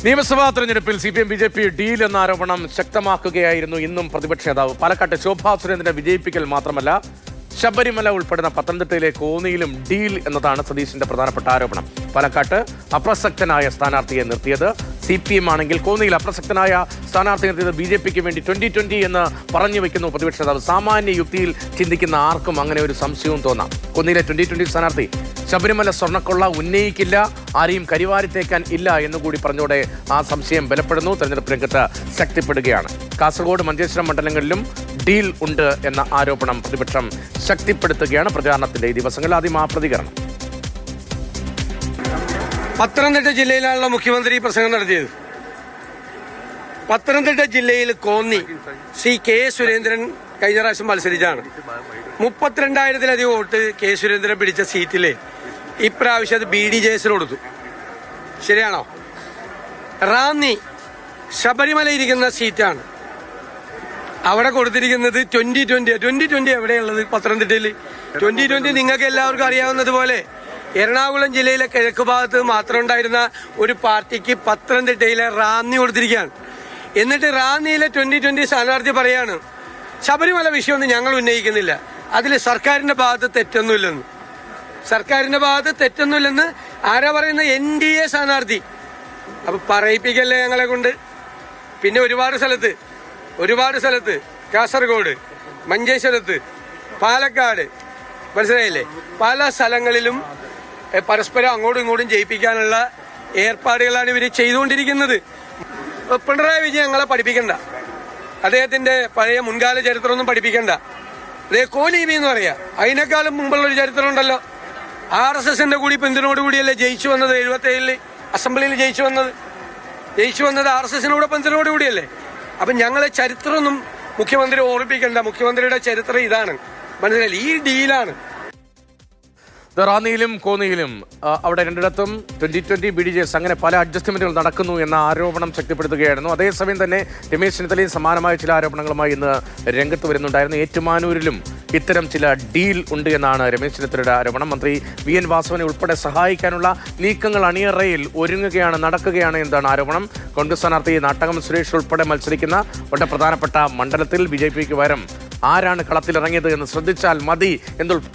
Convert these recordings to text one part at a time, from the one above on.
നിയമസഭാ തെരഞ്ഞെടുപ്പിൽ CPM BJP deal എന്ന ആരോപണം ശക്തമാക്കുകയായിരുന്നു ഇന്നും പ്രതിപക്ഷ നേതാവ്. പാലക്കാട്ട് ശോഭാ സുരേന്ദ്രനെ വിജയിപ്പിക്കൽ മാത്രമല്ല, ശബരിമല ഉൾപ്പെടുന്ന പത്തനംതിട്ടയിലെ കോന്നിയിലും ഡീൽ എന്നതാണ് സതീശന്റെ പ്രധാനപ്പെട്ട ആരോപണം. പാലക്കാട്ട് അപ്രസക്തനായ സ്ഥാനാർത്ഥിയെ നിർത്തിയത് CPM ആണെങ്കിൽ കോന്നിയിൽ അപ്രസക്തനായ സ്ഥാനാർത്ഥി നിർത്തിയത് BJPക്ക് വേണ്ടി 2020 എന്ന് പറഞ്ഞു വെക്കുന്നു പ്രതിപക്ഷ നേതാവ്. സാമാന്യ യുക്തിയിൽ ചിന്തിക്കുന്ന ആർക്കും അങ്ങനെ ഒരു സംശയവും തോന്നാം. കോന്നിയിലെ 2020 സ്ഥാനാർത്ഥി ശബരിമല സ്വർണ്ണക്കൊള്ള ഉന്നയിക്കില്ല, ആരെയും കരിവാരിത്തേക്കാൻ ഇല്ല എന്നുകൂടി പറഞ്ഞതോടെ ആ സംശയം ബലപ്പെടുന്നു. തെരഞ്ഞെടുപ്പ് രംഗത്ത് ശക്തിപ്പെടുകയാണ്. കാസർഗോഡ്, മഞ്ചേശ്വരം മണ്ഡലങ്ങളിലും ഡീൽ ഉണ്ട് എന്ന ആരോപണം പ്രതിപക്ഷം ശക്തിപ്പെടുത്തുകയാണ് പ്രചാരണത്തിന്റെ ഈ ദിവസങ്ങളിൽ. ആദ്യം ആ പ്രതികരണം. പത്തനംതിട്ട ജില്ലയിലാണല്ലോ മുഖ്യമന്ത്രി പ്രസംഗം നടത്തിയത്. പത്തനംതിട്ട ജില്ലയിൽ കോന്നി K. സുരേന്ദ്രൻ കഴിഞ്ഞ പ്രാവശ്യം മത്സരിച്ചാണ്. 32,000-ലധികം വോട്ട് K. സുരേന്ദ്രൻ പിടിച്ച സീറ്റില് ഇപ്രാവശ്യം അത് BDJS കൊടുത്തു. ശരിയാണോ? റാന്നി ശബരിമല ഇരിക്കുന്ന സീറ്റാണ്. അവിടെ കൊടുത്തിരിക്കുന്നത് 2020 എവിടെയുള്ളത്? പത്തനംതിട്ടയിൽ 2020 നിങ്ങൾക്ക് എല്ലാവർക്കും അറിയാവുന്നതുപോലെ എറണാകുളം ജില്ലയിലെ കിഴക്ക് ഭാഗത്ത് മാത്രം ഉണ്ടായിരുന്ന ഒരു പാർട്ടിക്ക് പത്തനംതിട്ടയിലെ റാന്നി കൊടുത്തിരിക്കുകയാണ്. എന്നിട്ട് റാന്നിയിലെ 2020 സ്ഥാനാർത്ഥി പറയാണ്, ശബരിമല വിഷയമൊന്നും ഞങ്ങൾ ഉന്നയിക്കുന്നില്ല, അതിൽ സർക്കാരിന്റെ ഭാഗത്ത് തെറ്റൊന്നുമില്ലെന്ന്. സർക്കാരിന്റെ ഭാഗത്ത് തെറ്റൊന്നുമില്ലെന്ന് ആരാ പറയുന്ന? NDA സ്ഥാനാർത്ഥി. അപ്പൊ പറയിപ്പിക്കല്ലേ ഞങ്ങളെ കൊണ്ട്. പിന്നെ ഒരുപാട് സ്ഥലത്ത് കാസർഗോഡ്, മഞ്ചേശ്വരത്ത്, പാലക്കാട്, മനസ്സിലായില്ലേ, പല സ്ഥലങ്ങളിലും പരസ്പരം അങ്ങോട്ടും ഇങ്ങോട്ടും ജയിപ്പിക്കാനുള്ള ഏർപ്പാടുകളാണ് ഇവർ ചെയ്തുകൊണ്ടിരിക്കുന്നത്. പിണറായി വിജയൻ ഞങ്ങളെ പഠിപ്പിക്കണ്ട, അദ്ദേഹത്തിന്റെ പഴയ മുൻകാല ചരിത്രമൊന്നും പഠിപ്പിക്കണ്ട. അതേ കോലീബി എന്ന് പറയാ, അതിനേക്കാളും മുമ്പുള്ള ഒരു ചരിത്രം ഉണ്ടല്ലോ. RSSന്റെ കൂടി പിന്തുണയോടുകൂടിയല്ലേ ജയിച്ചു വന്നത്. 77 അസംബ്ലിയിൽ ജയിച്ചു വന്നത് RSSനോട് പിന്തുണയോടുകൂടിയല്ലേ. അപ്പൊ ഞങ്ങളെ ചരിത്രമൊന്നും മുഖ്യമന്ത്രി ഓർമ്മിപ്പിക്കണ്ട. മുഖ്യമന്ത്രിയുടെ ചരിത്രം ഇതാണ്, മനസ്സിലായില്ലേ? ഈ ഡീലാണ്. റാന്നിയിലും കോന്നിയിലും അവിടെ രണ്ടിടത്തും 2020 BDJS അങ്ങനെ പല അഡ്ജസ്റ്റ്മെന്റുകൾ നടക്കുന്നു എന്ന ആരോപണം ശക്തിപ്പെടുത്തുകയായിരുന്നു. അതേസമയം തന്നെ രമേശ് ചെന്നിത്തലയും സമാനമായ ചില ആരോപണങ്ങളുമായി ഇന്ന് രംഗത്ത് വരുന്നുണ്ടായിരുന്നു. ഏറ്റുമാനൂരിലും ഇത്തരം ചില ഡീൽ ഉണ്ട് എന്നാണ് രമേശ് ചെന്നിത്തലയുടെ ആരോപണം. മന്ത്രി VN വാസവനെ ഉൾപ്പെടെ സഹായിക്കാനുള്ള നീക്കങ്ങൾ അണിയറയിൽ നടക്കുകയാണ് എന്നാണ് ആരോപണം. കോൺഗ്രസ് സ്ഥാനാർത്ഥി നാട്ടകം സുരേഷ് ഉൾപ്പെടെ മത്സരിക്കുന്ന വളരെ പ്രധാനപ്പെട്ട മണ്ഡലത്തിൽ BJPക്ക് പകരം ആരാണ് കളത്തിലിറങ്ങിയത് എന്ന് ശ്രദ്ധിച്ചാൽ മതി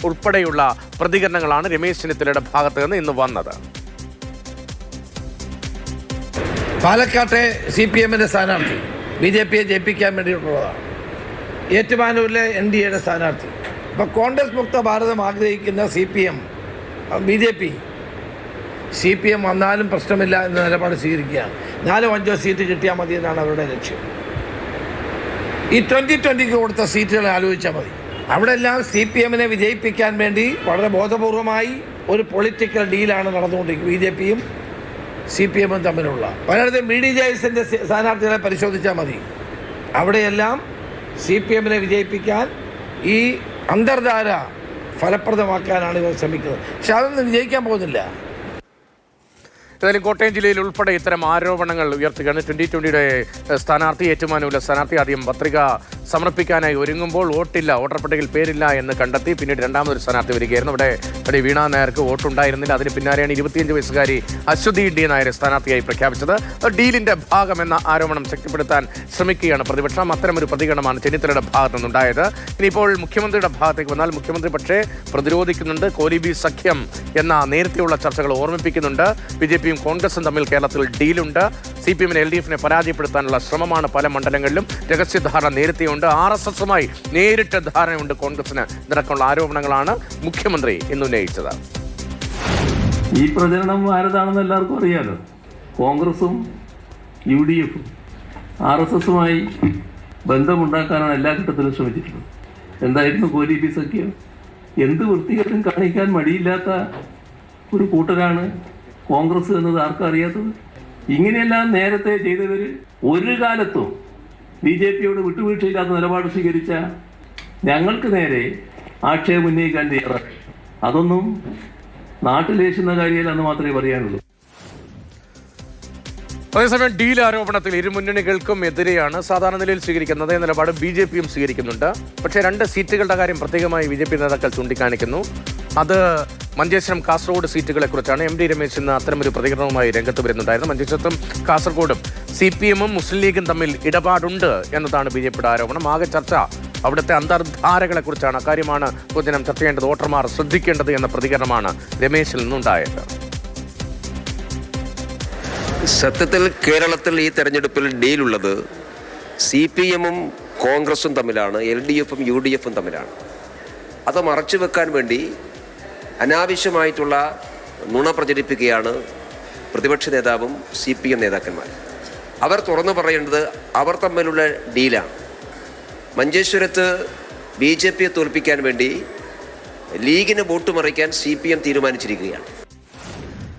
ഉൾപ്പെടെയുള്ള പ്രതികരണങ്ങളാണ് രമേശ് ചെന്നിത്തലയുടെ ഭാഗത്ത് നിന്ന് ഇന്ന് വന്നത്. പാലക്കാട്ടെ CPMന്റെ സ്ഥാനാർത്ഥി BJPയെ ജയിപ്പിക്കാൻ വേണ്ടിയിട്ടുള്ളതാണ്. ഏറ്റുമാനൂരിലെ NDAയുടെ സ്ഥാനാർത്ഥി. ഇപ്പോൾ കോൺഗ്രസ് മുക്ത ഭാരതം ആഗ്രഹിക്കുന്ന CPM വന്നാലും പ്രശ്നമില്ല എന്ന നിലപാട് സ്വീകരിക്കുകയാണ്. 4-5 സീറ്റ് കിട്ടിയാൽ മതി എന്നാണ് അവരുടെ ലക്ഷ്യം. ഈ 2020 കൊടുത്ത സീറ്റുകൾ ആലോചിച്ചാൽ മതി. അവിടെ എല്ലാം CPMനെ വിജയിപ്പിക്കാൻ വേണ്ടി വളരെ ബോധപൂർവമായി ഒരു പൊളിറ്റിക്കൽ ഡീലാണ് നടന്നുകൊണ്ടിരിക്കുന്നത്. BJPയും CPMും തമ്മിലുള്ള പലയിടത്തും BDJSന്റെ സ്ഥാനാർത്ഥികളെ പരിശോധിച്ചാൽ മതി. അവിടെയെല്ലാം CPMനെ വിജയിപ്പിക്കാൻ ഈ അന്തർധാര ഫലപ്രദമാക്കാനാണ് ഇവർ ശ്രമിക്കുന്നത്. പക്ഷെ അതൊന്നും വിജയിക്കാൻ പോകുന്നില്ല. ഏതായാലും കോട്ടയം ജില്ലയിൽ ഉൾപ്പെടെ ഇത്തരം ആരോപണങ്ങൾ ഉയർത്തുകയാണ്. 2020 സ്ഥാനാർത്ഥി, ഏറ്റുമാനൂരിലെ സ്ഥാനാർത്ഥി ആദ്യം പത്രിക സമർപ്പിക്കാനായി ഒരുങ്ങുമ്പോൾ വോട്ടർ പട്ടികയിൽ പേരില്ല എന്ന് കണ്ടെത്തി. പിന്നീട് രണ്ടാമതൊരു സ്ഥാനാർത്ഥി വരികയായിരുന്നു. ഇവിടെ വീണ നായർക്ക് വോട്ടുണ്ടായിരുന്നില്ല. അതിന് പിന്നാലെയാണ് 25 വയസ്സുകാരി അശ്വതി D. നായരെ സ്ഥാനാർത്ഥിയായി പ്രഖ്യാപിച്ചത്. ഡീലിന്റെ ഭാഗമെന്ന ആരോപണം ശക്തിപ്പെടുത്താൻ ശ്രമിക്കുകയാണ് പ്രതിപക്ഷം. അത്തരമൊരു പ്രതികരണമാണ് ചെന്നിത്തലയുടെ ഭാഗത്തു നിന്നുണ്ടായത്. ഇനിയിപ്പോൾ മുഖ്യമന്ത്രിയുടെ ഭാഗത്തേക്ക് വന്നാൽ മുഖ്യമന്ത്രി പക്ഷേ പ്രതിരോധിക്കുന്നുണ്ട്. കോലീബി സഖ്യം എന്ന നേരത്തെയുള്ള ചർച്ചകൾ ഓർമ്മിപ്പിക്കുന്നുണ്ട്. BJPയും കോൺഗ്രസും തമ്മിൽ കേരളത്തിൽ ഡീലുണ്ട്. CPMനെ LDFനെ പരാജയപ്പെടുത്താനുള്ള ശ്രമമാണ് പല മണ്ഡലങ്ങളിലും. രഹസ്യധാരണ നേരത്തെയുണ്ട്. RSSുമായി നേരിട്ട് ധാരണയുണ്ട് കോൺഗ്രസിന്. ഇതടക്കമുള്ള ആരോപണങ്ങളാണ് മുഖ്യമന്ത്രി ഇന്ന് ഉന്നയിച്ചത്. ഈ പ്രചരണം ആരതാണെന്ന് എല്ലാവർക്കും അറിയാലോ. കോൺഗ്രസും UDFും RSSുമായി ബന്ധമുണ്ടാക്കാനാണ് എല്ലാ ഘട്ടത്തിലും ശ്രമിച്ചിട്ടുള്ളത്. എന്തായിരുന്നു കോലീബി സഖ്യം? എന്ത് വൃത്തികേടും കാണിക്കാൻ മടിയില്ലാത്ത ഒരു കൂട്ടരാണ് കോൺഗ്രസ് എന്നത് ആർക്കും അറിയാത്തത്. ഇങ്ങനെയെല്ലാം നേരത്തെ ചെയ്തവർ ഒരു കാലത്തും BJPയോട് വിട്ടുവീഴ്ചയില്ലാത്ത നിലപാട് സ്വീകരിച്ച ഞങ്ങൾക്ക് നേരെ ആക്ഷേപം ഉന്നയിക്കാൻ തയ്യാറാക്കി. അതൊന്നും നാട്ടിലേശുന്ന കാര്യമല്ലെന്ന് മാത്രമേ പറയാനുള്ളൂ. അതേസമയം ഡീൽ ആരോപണത്തിൽ ഇരു മുന്നണികൾക്കും എതിരെയാണ് സാധാരണ നിലയിൽ സ്വീകരിക്കുന്നത്. അതേ നിലപാട് BJPയും സ്വീകരിക്കുന്നുണ്ട്. പക്ഷേ 2 സീറ്റുകളുടെ കാര്യം പ്രത്യേകമായി BJP നേതാക്കൾ ചൂണ്ടിക്കാണിക്കുന്നു. അത് മഞ്ചേശ്വരം കാസർഗോഡ് സീറ്റുകളെ കുറിച്ചാണ്. എം ഡി രമേശ് ഇന്ന് അത്തരമൊരു പ്രതികരണവുമായി രംഗത്ത് വരുന്നുണ്ടായിരുന്നു. മഞ്ചേശ്വരത്തും കാസർഗോഡും CPM-ഉം മുസ്ലിം ലീഗും തമ്മിൽ ഇടപാടുണ്ട് എന്നതാണ് BJPയുടെ ആരോപണം. ആകെ ചർച്ച അവിടുത്തെ അന്തർധാരകളെ കുറിച്ചാണ്. അക്കാര്യമാണ് പൊതുജനം ചർച്ച ചെയ്യേണ്ടത്, വോട്ടർമാർ ശ്രദ്ധിക്കേണ്ടത് എന്ന പ്രതികരണമാണ് രമേശിൽ നിന്നുണ്ടായത്. സത്യത്തിൽ കേരളത്തിൽ ഈ തെരഞ്ഞെടുപ്പിൽ ഡീലുള്ളത് CPM-ഉം കോൺഗ്രസും തമ്മിലാണ്, LDF-ഉം UDF-ഉം തമ്മിലാണ്. അത് മറച്ചു വെക്കാൻ വേണ്ടി അനാവശ്യമായിട്ടുള്ള നുണ പ്രചരിപ്പിക്കുകയാണ് പ്രതിപക്ഷ നേതാവും CPM നേതാക്കന്മാർ. അവർ തുറന്നു പറയേണ്ടത് അവർ തമ്മിലുള്ള ഡീലാണ്. മഞ്ചേശ്വരത്ത് BJP-യെ തോൽപ്പിക്കാൻ വേണ്ടി ലീഗിന് വോട്ട് മറിക്കാൻ CPM തീരുമാനിച്ചിരിക്കുകയാണ്.